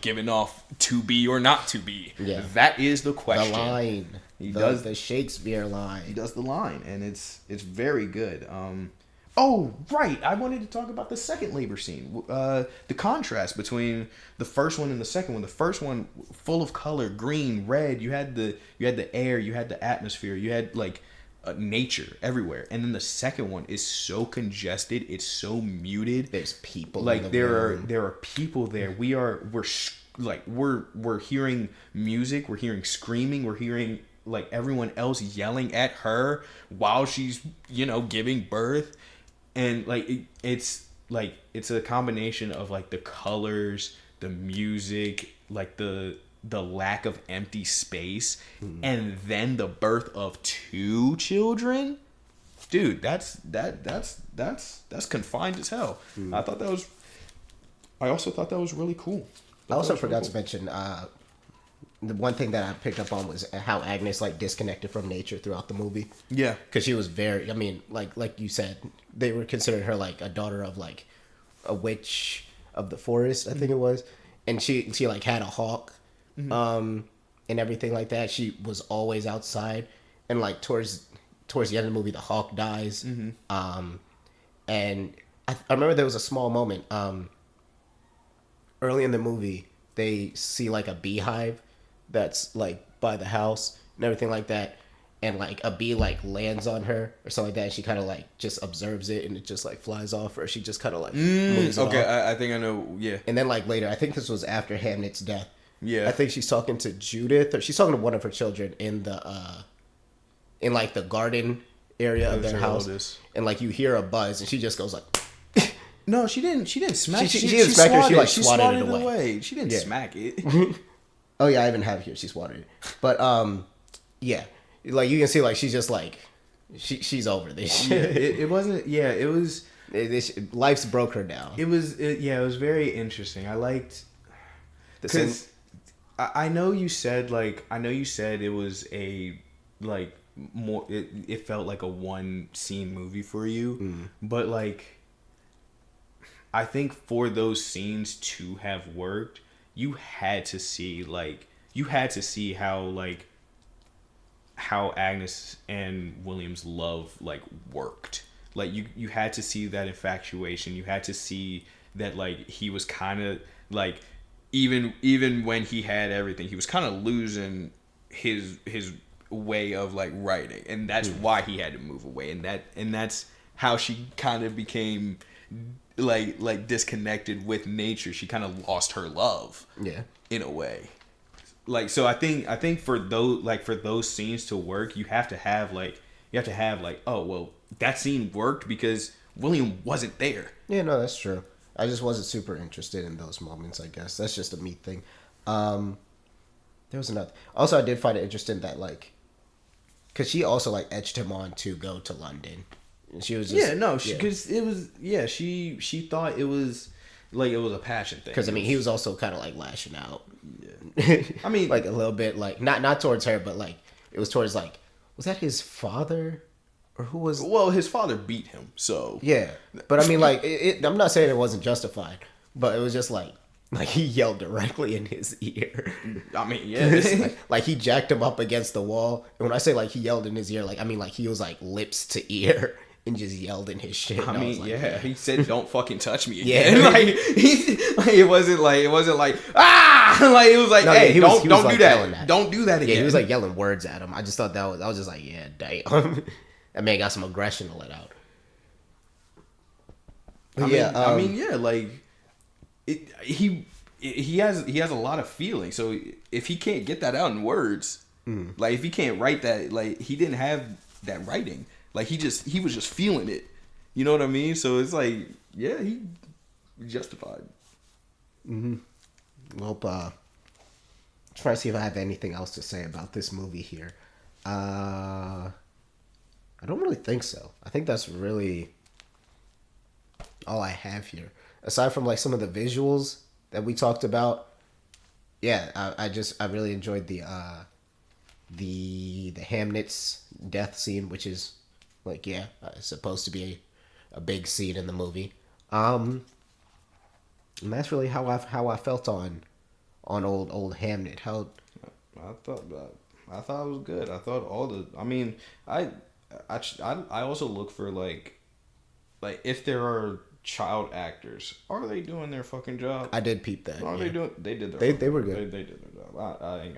giving off to be or not to be. Yeah. That is the question. The line. He does the Shakespeare line. He does the line, and it's very good. Oh, right. I wanted to talk about the second labor scene. The contrast between the first one and the second one. The first one, full of color, green, red. You had the air, you had the atmosphere, you had like nature everywhere. And then the second one is so congested. It's so muted. There's people. Like there are people there. We're hearing music. We're hearing screaming. We're hearing like everyone else yelling at her while she's, you know, giving birth. And like it's a combination of like the colors, the music, like the lack of empty space, and then the birth of 2 children. Dude, that's confined as hell. I also thought that was really cool. I also forgot to mention the one thing that I picked up on was how Agnes like disconnected from nature throughout the movie. Yeah, because she was very. I mean, like you said, they were considering her like a daughter of like a witch of the forest, I think it was, and she like had a hawk, and everything like that. She was always outside, and like towards the end of the movie, the hawk dies. And I remember there was a small moment early in the movie. They see like a beehive that's like by the house and everything like that, and like a bee like lands on her or something like that, and she kind of like just observes it and it just like flies off, or she just kind of like moves it off. I think I know. Yeah. And then like later, I think this was after Hamnet's death. Yeah. I think she's talking to Judith, or she's talking to one of her children in the in like the garden area of their house, and like you hear a buzz, and she just goes like. No, she didn't smack. She didn't smack her. She like swatted it away. She didn't smack it. Oh yeah, I even have it here. She swatted it, but yeah, like you can see, like she's just like she's over this shit. It wasn't. Yeah, it was. Life's broke her down. It was. It was very interesting. I liked because I know you said it was a like more. It felt like a one scene movie for you, but like. I think for those scenes to have worked, you had to see how Agnes and William's love like worked. Like you had to see that infatuation. You had to see that like he was kind of like even when he had everything, he was kind of losing his way of like writing, and that's why he had to move away, and that's how she kind of became like disconnected with nature. She kind of lost her love, in a way. Like, so I think for those scenes to work, you have to have like oh well, that scene worked because William wasn't there. Yeah, no, that's true. I just wasn't super interested in those moments, I guess. That's just a me thing. There was another. Also, I did find it interesting that like, because she also like edged him on to go to London. She was just, because it was she thought it was like it was a passion thing. Because I mean, he was also kind of like lashing out. Yeah, I mean, like a little bit, like not towards her, but like it was towards like, was that his father or who was? Well, his father beat him, so yeah. But I mean, like I'm not saying it wasn't justified, but it was just like he yelled directly in his ear. I mean, yeah, like he jacked him up against the wall. And when I say like he yelled in his ear, like I mean like he was like lips to ear. And just yelled in his shit. I mean, like, yeah, he said, "Don't fucking touch me again." Yeah, like it wasn't like ah, like it was like, hey, he don't do that, don't do that again. Yeah, he was like yelling words at him. I just thought I was just like, yeah, damn, that man got some aggression to let out. I mean, yeah, like he has a lot of feelings. So if he can't get that out in words, like if he can't write that, like he didn't have that writing. Like he was just feeling it, you know what I mean? So it's like, yeah, he justified. Well, try to see if I have anything else to say about this movie here. I don't really think so. I think that's really all I have here. Aside from like some of the visuals that we talked about, yeah, I really enjoyed the Hamnet's death scene, which is. Like, yeah, it's supposed to be a big scene in the movie. And that's really how I felt on old Hamnet. How I thought it was good. I thought all the. I mean, I also look for like if there are child actors, are they doing their fucking job? I did peep that. Are they doing? They did their. They were good. They did their job. I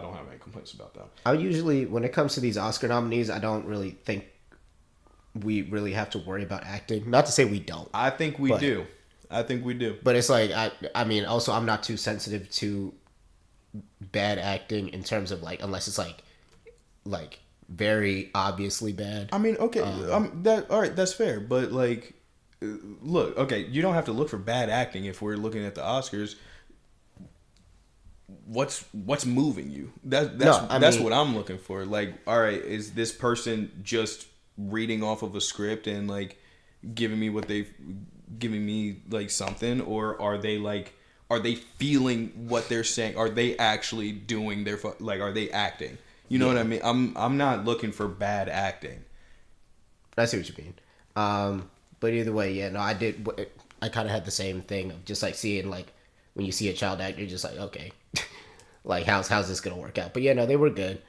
don't have any complaints about that. I usually, when it comes to these Oscar nominees, I don't really think we really have to worry about acting. Not to say we don't. I think we do. But it's like I mean, also I'm not too sensitive to bad acting in terms of like unless it's like like very obviously bad. I mean, okay, that all right, that's fair, but like, look, okay, you don't have to look for bad acting if we're looking at the Oscars. What's moving you? That's what I'm looking for. Like, all right, is this person just reading off of a script and like giving me what they've giving me like something, or are they feeling what they're saying? Are they actually doing their like? Are they acting? You know what I mean? I'm not looking for bad acting. I see what you mean. But either way, yeah, no, I did. I kind of had the same thing of just like seeing like when you see a child actor, you're just like, okay, like how's this gonna work out? But yeah, no, they were good.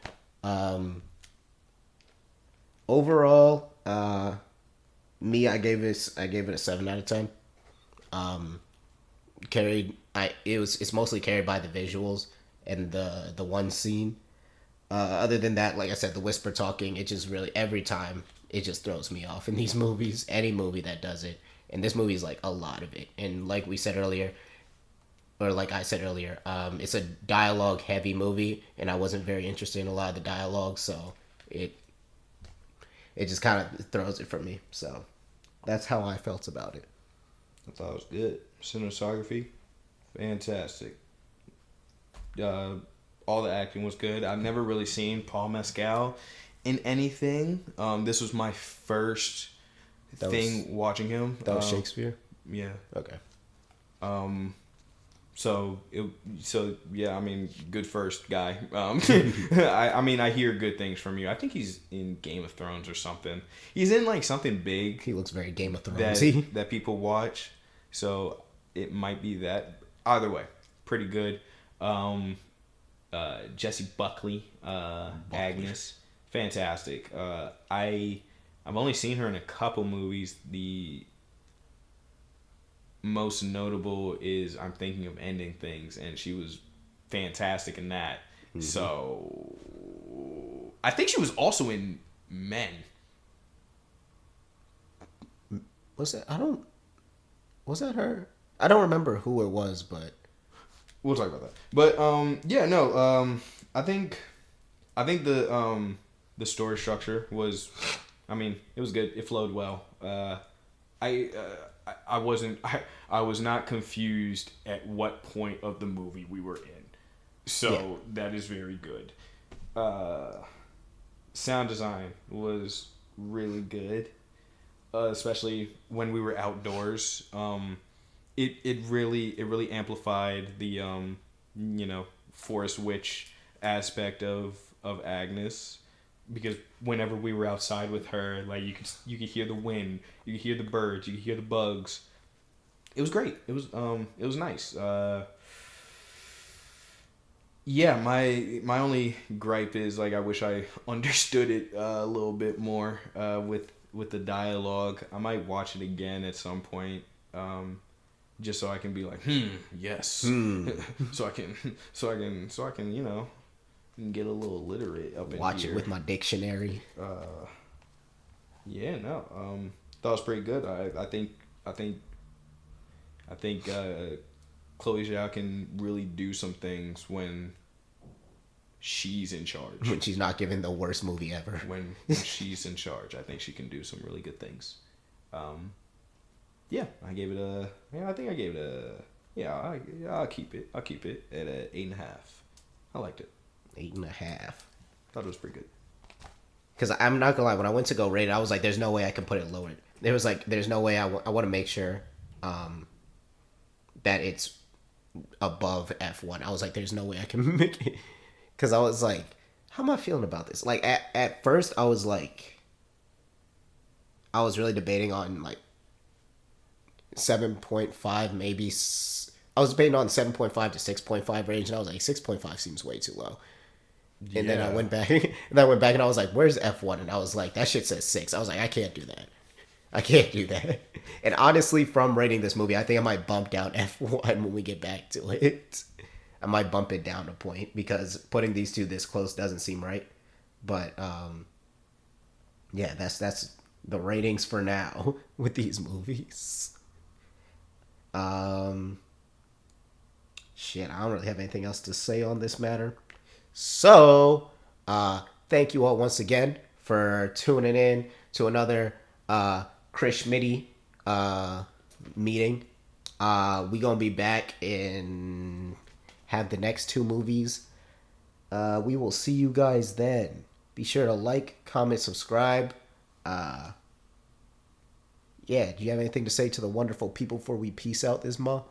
Overall, me, I gave it a 7 out of 10. It's mostly carried by the visuals and the one scene. Other than that, like I said, the whisper talking, it just really every time it just throws me off in these movies. Any movie that does it, and this movie is like a lot of it. And like we said earlier, or like I said earlier, it's a dialogue heavy movie, and I wasn't very interested in a lot of the dialogue, so it just kind of throws it for me. So that's how I felt about it. I thought it was good. Cinematography, fantastic. All the acting was good. I've never really seen Paul Mescal in anything. This was my first thing watching him. That was Shakespeare? Yeah. Okay. So yeah, I mean, good first guy. I mean, I hear good things from you. I think he's in Game of Thrones or something. He's in like something big. He looks very Game of Thrones that people watch. So it might be that. Either way, pretty good. Jessie Buckley, Agnes, fantastic. I've only seen her in a couple movies. The most notable is I'm Thinking of Ending Things, and she was fantastic in that. Mm-hmm. So I think she was also in Men. Was that her? I don't remember who it was, but we'll talk about that. But yeah, no, I think the story structure was, I mean, it was good. It flowed well. I was not confused at what point of the movie we were in. So that is very good. Sound design was really good. Especially when we were outdoors. It really amplified the forest witch aspect of Agnes, because whenever we were outside with her, like you could hear the wind, you could hear the birds, you could hear the bugs. It was great. It was nice. Yeah, my only gripe is like I wish I understood it a little bit more with the dialogue. I might watch it again at some point. Just so I can be like, yes. so I can, get a little literate up in here. Watch it with my dictionary. Yeah, no. That was pretty good. I think Chloe Zhao can really do some things when she's in charge. When she's not giving the worst movie ever. When she's in charge, I think she can do some really good things. Yeah, I gave it a. Yeah, I think I gave it a. Yeah, I'll keep it. I'll keep it at a 8.5. I liked it. 8.5. Thought it was pretty good. Because I'm not gonna lie, when I went to go rate it, I was like, "There's no way I can put it lower." There was like, "There's no way I want to make sure, that it's above F1." I was like, "There's no way I can make it," because I was like, "How am I feeling about this?" Like at first, I was like, I was really debating on like 7.5, maybe. I was debating on 7.5 to 6.5 range, and I was like, 6.5 seems way too low. And then I went back, and I was like, "Where's F1?" And I was like, "That shit says 6." I was like, "I can't do that. I can't do that." And honestly, from rating this movie, I think I might bump down F1 when we get back to it. I might bump it down a point because putting these two this close doesn't seem right. But yeah, that's the ratings for now with these movies. Shit, I don't really have anything else to say on this matter. So, thank you all once again for tuning in to another Chrishmolish meeting. We gonna be back and have the next two movies. We will see you guys then. Be sure to like, comment, subscribe. Yeah, do you have anything to say to the wonderful people before we peace out this month?